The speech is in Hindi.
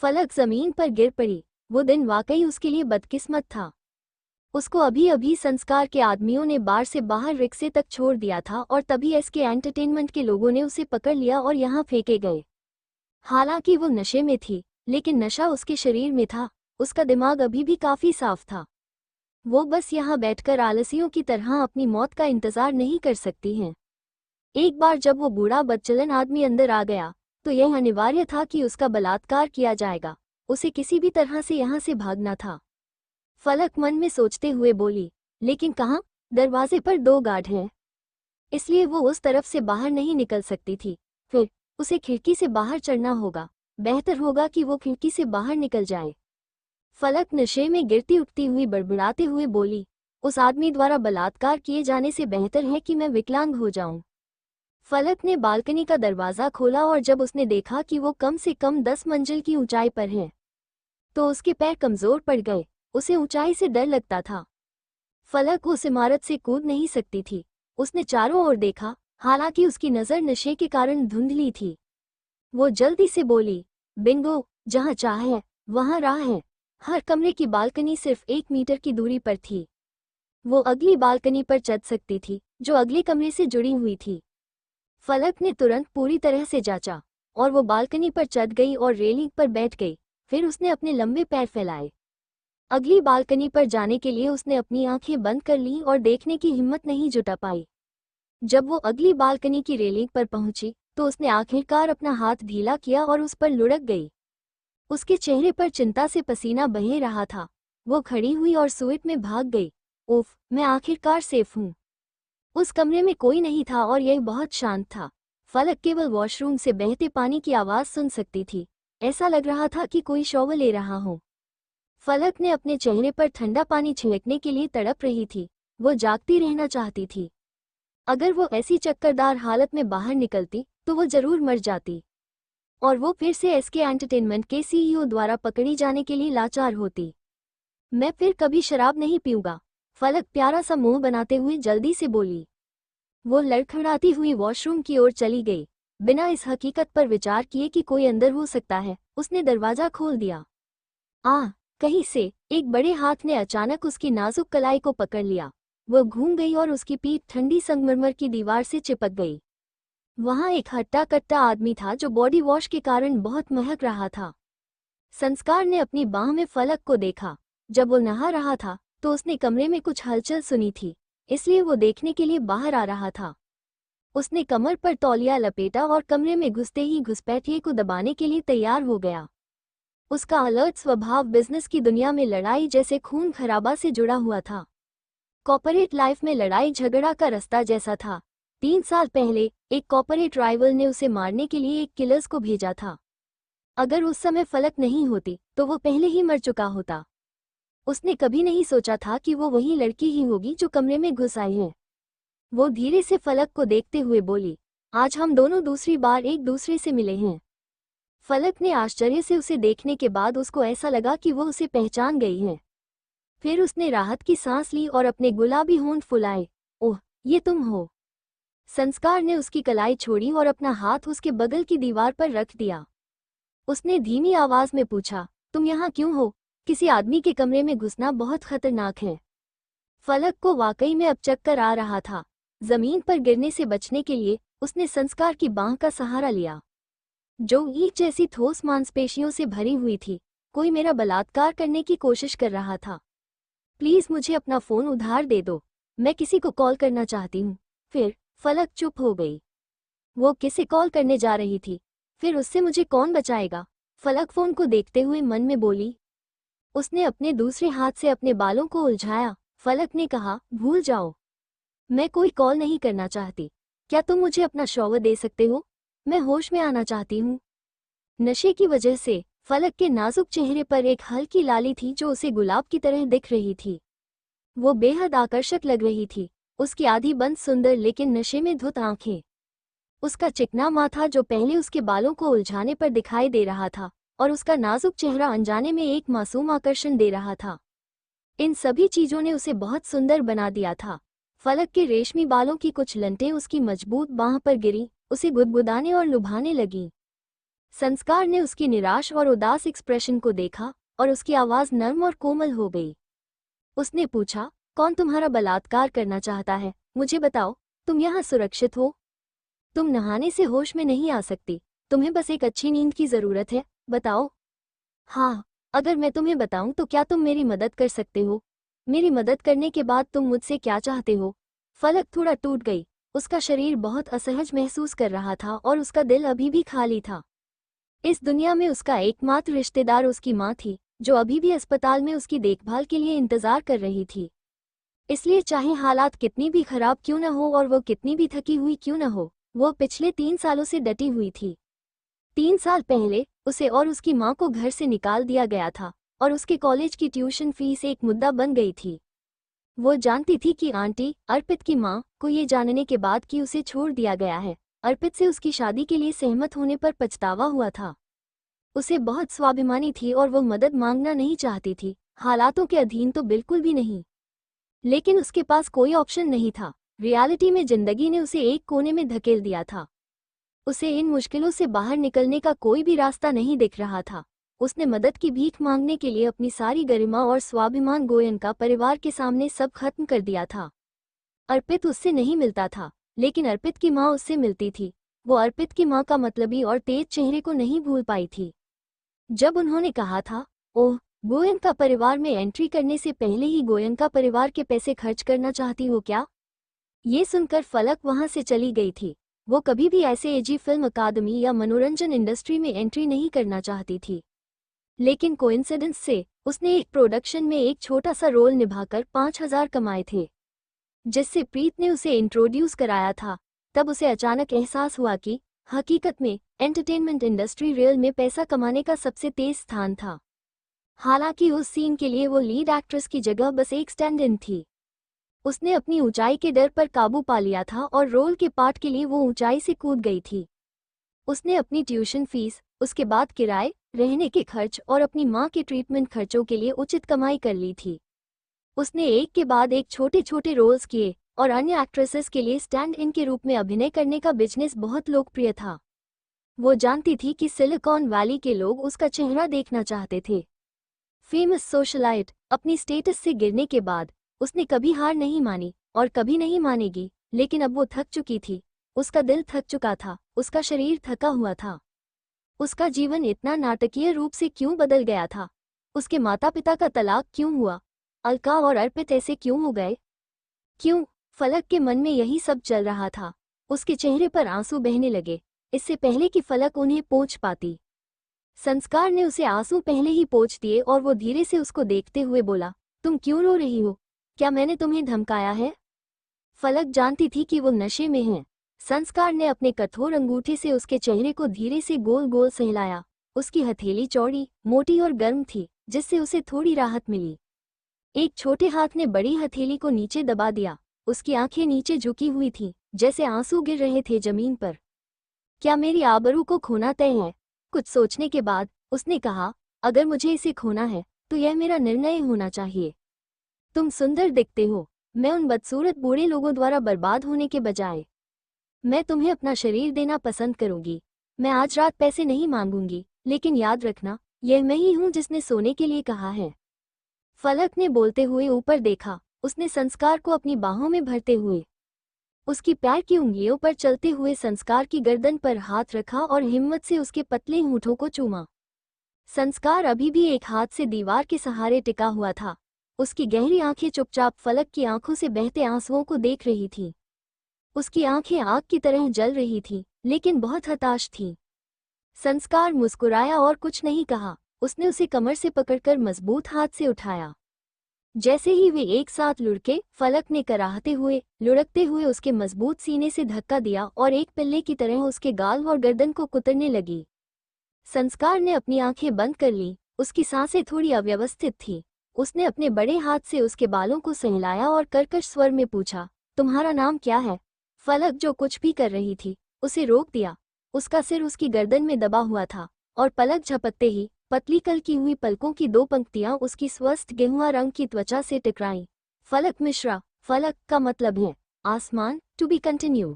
फलक जमीन पर गिर पड़ी। वो दिन वाकई उसके लिए बदकिस्मत था। उसको अभी अभी संस्कार के आदमियों ने बार से बाहर रिक्शे तक छोड़ दिया था और तभी एसके एंटरटेनमेंट के लोगों ने उसे पकड़ लिया और यहाँ फेंके गए। हालांकि वो नशे में थी, लेकिन नशा उसके शरीर में था। उसका दिमाग अभी भी काफी साफ था। वो बस यहाँ बैठकर आलसियों की तरह अपनी मौत का इंतजार नहीं कर सकती हैं। एक बार जब वो बूढ़ा बदचलन आदमी अंदर आ गया तो यह अनिवार्य था कि उसका बलात्कार किया जाएगा। उसे किसी भी तरह से यहाँ से भागना था। फलक मन में सोचते हुए बोली, लेकिन कहाँ? दरवाजे पर 2 गार्ड हैं, इसलिए वो उस तरफ से बाहर नहीं निकल सकती थी। फिर उसे खिड़की से बाहर चढ़ना होगा। बेहतर होगा कि वो खिड़की से बाहर निकल जाए। फलक नशे में गिरती उठती हुई बड़बड़ाते हुए बोली, उस आदमी द्वारा बलात्कार किए जाने से बेहतर है कि मैं विकलांग हो जाऊं। फलक ने बालकनी का दरवाज़ा खोला और जब उसने देखा कि वो कम से कम 10 मंजिल की ऊंचाई पर है तो उसके पैर कमज़ोर पड़ गए। उसे ऊंचाई से डर लगता था। फलक उस इमारत से कूद नहीं सकती थी। उसने चारों ओर देखा, हालांकि उसकी नज़र नशे के कारण धुंधली थी। वो जल्दी से बोली, बिंगो, जहाँ चाहे वहाँ राह है। हर कमरे की बालकनी सिर्फ 1 मीटर की दूरी पर थी। वो अगली बालकनी पर चढ़ सकती थी, जो अगले कमरे से जुड़ी हुई थी। फलक ने तुरंत पूरी तरह से जांचा और वो बालकनी पर चढ़ गई और रेलिंग पर बैठ गई। फिर उसने अपने लंबे पैर फैलाए। अगली बालकनी पर जाने के लिए उसने अपनी आंखें बंद कर लीं और देखने की हिम्मत नहीं जुटा पाई। जब वो अगली बालकनी की रेलिंग पर पहुंची तो उसने आखिरकार अपना हाथ ढीला किया और उस पर लुढ़क गई। उसके चेहरे पर चिंता से पसीना बह रहा था। वो खड़ी हुई और सुइट में भाग गई। उफ, मैं आखिरकार सेफ हूँ। उस कमरे में कोई नहीं था और यह बहुत शांत था। फलक केवल वॉशरूम से बहते पानी की आवाज़ सुन सकती थी। ऐसा लग रहा था कि कोई शॉवर ले रहा हो। फलक ने अपने चेहरे पर ठंडा पानी छिड़कने के लिए तड़प रही थी। वो जागती रहना चाहती थी। अगर वो ऐसी चक्करदार हालत में बाहर निकलती तो वो जरूर मर जाती और वो फिर से एसके एंटरटेनमेंट के सीईओ द्वारा पकड़ी जाने के लिए लाचार होती। मैं फिर कभी शराब नहीं पीऊंगा, फलक प्यारा सा मुंह बनाते हुए जल्दी से बोली। वो लड़खड़ाती हुई वॉशरूम की ओर चली गई। बिना इस हकीकत पर विचार किए कि कोई अंदर हो सकता है, उसने दरवाजा खोल दिया। कहीं से एक बड़े हाथ ने अचानक उसकी नाजुक कलाई को पकड़ लिया। वो घूम गई और उसकी पीठ ठंडी संगमरमर की दीवार से चिपक गई। वहां एक हट्टा कट्टा आदमी था जो बॉडी वॉश के कारण बहुत महक रहा था। संस्कार ने अपनी बाह में फलक को देखा। जब वो नहा रहा था तो उसने कमरे में कुछ हलचल सुनी थी, इसलिए वो देखने के लिए बाहर आ रहा था। उसने कमर पर तौलिया लपेटा और कमरे में घुसते ही घुसपैठिए को दबाने के लिए तैयार हो गया। उसका अलर्ट स्वभाव बिजनेस की दुनिया में लड़ाई जैसे खून खराबा से जुड़ा हुआ था। कॉर्पोरेट लाइफ में लड़ाई झगड़ा का रास्ता जैसा था। 3 साल पहले एक कॉर्पोरेट राइवल ने उसे मारने के लिए एक किलर्स को भेजा था। अगर उस समय फलक नहीं होती तो वो पहले ही मर चुका होता। उसने कभी नहीं सोचा था कि वो वही लड़की ही होगी जो कमरे में घुस आई है। वो धीरे से फलक को देखते हुए बोली, आज हम दोनों दूसरी बार एक दूसरे से मिले हैं। फलक ने आश्चर्य से उसे देखने के बाद उसको ऐसा लगा कि वो उसे पहचान गई है। फिर उसने राहत की सांस ली और अपने गुलाबी होंठ फुलाए। ओह, ये तुम हो। संस्कार ने उसकी कलाई छोड़ी और अपना हाथ उसके बगल की दीवार पर रख दिया। उसने धीमी आवाज में पूछा, तुम यहाँ क्यों हो? किसी आदमी के कमरे में घुसना बहुत खतरनाक है। फलक को वाकई में अब चक्कर आ रहा था। जमीन पर गिरने से बचने के लिए उसने संस्कार की बांह का सहारा लिया, जो ईंट जैसी ठोस मांसपेशियों से भरी हुई थी। कोई मेरा बलात्कार करने की कोशिश कर रहा था। प्लीज मुझे अपना फोन उधार दे दो, मैं किसी को कॉल करना चाहती हूँ। फिर फलक चुप हो गई। वो किसे कॉल करने जा रही थी? फिर उससे मुझे कौन बचाएगा? फलक फोन को देखते हुए मन में बोली। उसने अपने दूसरे हाथ से अपने बालों को उलझाया। फलक ने कहा, भूल जाओ, मैं कोई कॉल नहीं करना चाहती। क्या तुम मुझे अपना शॉवर दे सकते हो? मैं होश में आना चाहती हूँ। नशे की वजह से फलक के नाजुक चेहरे पर एक हल्की लाली थी जो उसे गुलाब की तरह दिख रही थी। वो बेहद आकर्षक लग रही थी। उसकी आधी बंद सुंदर लेकिन नशे में धुत आंखें, उसका चिकना माथा जो पहले उसके बालों को उलझाने पर दिखाई दे रहा था, और उसका नाजुक चेहरा अनजाने में एक मासूम आकर्षण दे रहा था। इन सभी चीजों ने उसे बहुत सुंदर बना दिया था। फलक के रेशमी बालों की कुछ लंटें उसकी मजबूत बांह पर गिरी, उसे गुदगुदाने और लुभाने लगीं। संस्कार ने उसकी निराश और उदास एक्सप्रेशन को देखा और उसकी आवाज नर्म और कोमल हो गई। उसने पूछा, कौन तुम्हारा बलात्कार करना चाहता है? मुझे बताओ, तुम यहाँ सुरक्षित हो। तुम नहाने से होश में नहीं आ सकती, तुम्हें बस एक अच्छी नींद की जरूरत है, बताओ। हाँ, अगर मैं तुम्हें बताऊं तो क्या तुम मेरी मदद कर सकते हो? मेरी मदद करने के बाद तुम मुझसे क्या चाहते हो? फलक थोड़ा टूट गई, उसका शरीर बहुत असहज महसूस कर रहा था और उसका दिल अभी भी खाली था। इस दुनिया में उसका एकमात्र रिश्तेदार उसकी माँ थी, जो अभी भी अस्पताल में उसकी देखभाल के लिए इंतजार कर रही थी। इसलिए चाहे हालात कितनी भी खराब क्यों न हो और वो कितनी भी थकी हुई क्यों न हो, वो पिछले 3 सालों से डटी हुई थी। 3 साल पहले उसे और उसकी माँ को घर से निकाल दिया गया था और उसके कॉलेज की ट्यूशन फीस एक मुद्दा बन गई थी। वो जानती थी कि आंटी अर्पित की माँ को ये जानने के बाद कि उसे छोड़ दिया गया है, अर्पित से उसकी शादी के लिए सहमत होने पर पछतावा हुआ था। उसे बहुत स्वाभिमानी थी और वो मदद मांगना नहीं चाहती थी, हालातों के अधीन तो बिल्कुल भी नहीं। लेकिन उसके पास कोई ऑप्शन नहीं था। रियलिटी में जिंदगी ने उसे एक कोने में धकेल दिया था। उसे इन मुश्किलों से बाहर निकलने का कोई भी रास्ता नहीं दिख रहा था। उसने मदद की भीख मांगने के लिए अपनी सारी गरिमा और स्वाभिमान गोयनका परिवार के सामने सब खत्म कर दिया था। अर्पित उससे नहीं मिलता था, लेकिन अर्पित की माँ उससे मिलती थी। वो अर्पित की माँ का मतलबी और तेज चेहरे को नहीं भूल पाई थी। जब उन्होंने कहा था, ओह, गोयनका परिवार में एंट्री करने से पहले ही गोयनका परिवार के पैसे खर्च करना चाहती हो क्या? ये सुनकर फलक वहां से चली गई थी। वो कभी भी ऐसे एजी फिल्म अकादमी या मनोरंजन इंडस्ट्री में एंट्री नहीं करना चाहती थी। लेकिन कोइंसिडेंस से उसने एक प्रोडक्शन में एक छोटा सा रोल निभाकर 5,000 कमाए थे, जिससे प्रीत ने उसे इंट्रोड्यूस कराया था। तब उसे अचानक एहसास हुआ कि हकीकत में एंटरटेनमेंट इंडस्ट्री रियल में पैसा कमाने का सबसे तेज स्थान था। हालांकि उस सीन के लिए वो लीड एक्ट्रेस की जगह बस एक स्टैंड इन थी। उसने अपनी ऊंचाई के डर पर काबू पा लिया था और रोल के पार्ट के लिए वो ऊंचाई से कूद गई थी। उसने अपनी ट्यूशन फीस, उसके बाद किराए, रहने के खर्च और अपनी माँ के ट्रीटमेंट खर्चों के लिए उचित कमाई कर ली थी। उसने एक के बाद एक छोटे छोटे रोल्स किए और अन्य एक्ट्रेसेस के लिए स्टैंड इन के रूप में अभिनय करने का बिजनेस बहुत लोकप्रिय था। वो जानती थी कि सिलिकॉन वैली के लोग उसका चेहरा देखना चाहते थे। फेमस सोशलाइट अपनी स्टेटस से गिरने के बाद उसने कभी हार नहीं मानी और कभी नहीं मानेगी, लेकिन अब वो थक चुकी थी। उसका दिल थक चुका था, उसका शरीर थका हुआ था। उसका जीवन इतना नाटकीय रूप से क्यों बदल गया था? उसके माता पिता का तलाक क्यों हुआ? अलका और अर्पित ऐसे क्यों हो गए? क्यों? फलक के मन में यही सब चल रहा था। उसके चेहरे पर आंसू बहने लगे, इससे पहले कि फलक उन्हें पोंछ पाती। संस्कार ने उसे आंसू पहले ही पोंछ दिए और वो धीरे से उसको देखते हुए बोला, तुम क्यों रो रही हो? क्या मैंने तुम्हें धमकाया है? फलक जानती थी कि वो नशे में है। संस्कार ने अपने कठोर अंगूठे से उसके चेहरे को धीरे से गोल गोल सहलाया। उसकी हथेली चौड़ी, मोटी और गर्म थी, जिससे उसे थोड़ी राहत मिली। एक छोटे हाथ ने बड़ी हथेली को नीचे दबा दिया। उसकी आंखें नीचे झुकी हुई थीं, जैसे आंसू गिर रहे थे जमीन पर। क्या मेरी आबरू को खोना तय है? कुछ सोचने के बाद उसने कहा, अगर मुझे इसे खोना है तो यह मेरा निर्णय होना चाहिए। तुम सुंदर दिखते हो। मैं उन बदसूरत बूढ़े लोगों द्वारा बर्बाद होने के बजाय मैं तुम्हें अपना शरीर देना पसंद करूंगी। मैं आज रात पैसे नहीं मांगूंगी, लेकिन याद रखना, यह मैं ही हूं जिसने सोने के लिए कहा है। फलक ने बोलते हुए ऊपर देखा। उसने संस्कार को अपनी बाहों में भरते हुए उसकी पैर की उंगलियों पर चलते हुए संस्कार की गर्दन पर हाथ रखा और हिम्मत से उसके पतले होठों को चूमा। संस्कार अभी भी एक हाथ से दीवार के सहारे टिका हुआ था। उसकी गहरी आंखें चुपचाप फलक की आंखों से बहते आंसुओं को देख रही थीं। उसकी आंखें आग की तरह जल रही थीं, लेकिन बहुत हताश थीं। संस्कार मुस्कुराया और कुछ नहीं कहा। उसने उसे कमर से पकड़कर मजबूत हाथ से उठाया। जैसे ही वे एक साथ लुढ़के, फलक ने कराहते हुए, लुढ़कते हुए उसके मजबूत सीने से धक्का दिया और एक पिल्ले की तरह उसके गाल और गर्दन को कुतरने लगी। संस्कार ने अपनी आंखें बंद कर ली। उसकी सांसें थोड़ी अव्यवस्थित थीं। उसने अपने बड़े हाथ से उसके बालों को सहलाया और कर्कश स्वर में पूछा, तुम्हारा नाम क्या है? फलक जो कुछ भी कर रही थी, उसे रोक दिया। उसका सिर उसकी गर्दन में दबा हुआ था और पलक झपकते ही पतली कल की हुई पलकों की 2 पंक्तियां उसकी स्वस्थ गेहुआ रंग की त्वचा से टकराईं। फलक मिश्रा। फलक का मतलब है आसमान। To be continue.